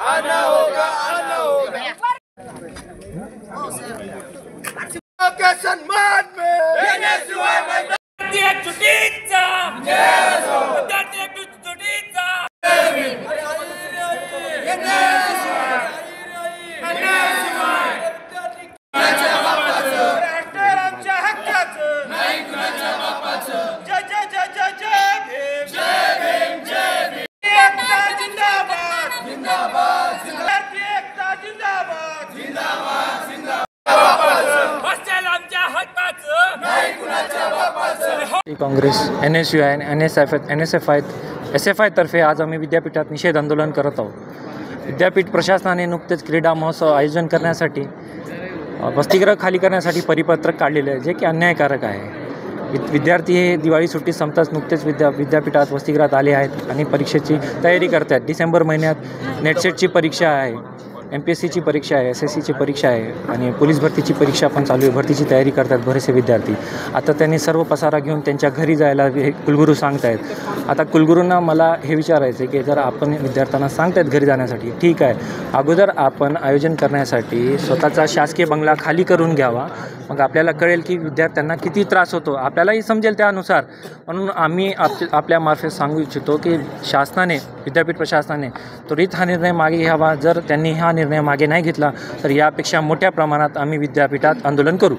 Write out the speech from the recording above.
आना होगा, आना होगा। के सम्मान में छुट्टीचा राष्ट्राच्या हक्काचं नाही कुणाच्या बापाचं जय जय जय जय जय भीम जय भीम जय भीम एकता जिंदाबाद जिंदाबाद जिंदाबाद एकता जिंदाबाद जिंदाबाद जिंदाबाद आमच्या हक्काचं नाही कुणाच्या बापाचं। काँग्रेस NSU आहे NSFI तर्फे आज आम्ही विद्यापीठात निषेध आंदोलन करत आहोत। विद्यापीठ प्रशासनाने नुकतेच क्रीडा महोत्सव आयोजन करण्यासाठी वसतिगृह खाली करण्यासाठी परिपत्रक काढलेले आहे, जे की अन्यायकारक आहे। विद्यार्थी हे दिवाळी सुट्टी संपताच नुकतेच विद्यापीठात वसतिगृहात आले आहेत आणि परीक्षेची तयारी करत आहेत। डिसेंबर महिन्यात नेटसेटची परीक्षा आहे, MPSCची परीक्षा आहे, SSCची परीक्षा आहे आणि पोलीस भरतीची परीक्षा पण चालू आहे। भरतीची तयारी करतात बरेचसे विद्यार्थी। आता त्यांनी सर्व पसारा घेऊन त्यांच्या घरी जायला कुलगुरू सांगत आहेत। आता कुलगुरूंना मला हे विचारायचं आहे की जर आपण विद्यार्थ्यांना सांगतायत घरी जाण्यासाठी, ठीक आहे, अगोदर आपण आयोजन करण्यासाठी स्वतःचा शासकीय बंगला खाली करून घ्यावा, मग आपल्याला कळेल की विद्यार्थ्यांना किती त्रास होतो, आपल्यालाही समजेल त्यानुसार। म्हणून आम्ही आपल्यामार्फत सांगू इच्छितो की शासनाने, विद्यापीठ प्रशासनाने त्वरित हा निर्णय मागे घ्यावा। जर त्यांनी हा निर्णय मागे नाही घेतला तर यापेक्षा मोठ्या प्रमाणात आम्ही विद्यापीठात आंदोलन करू।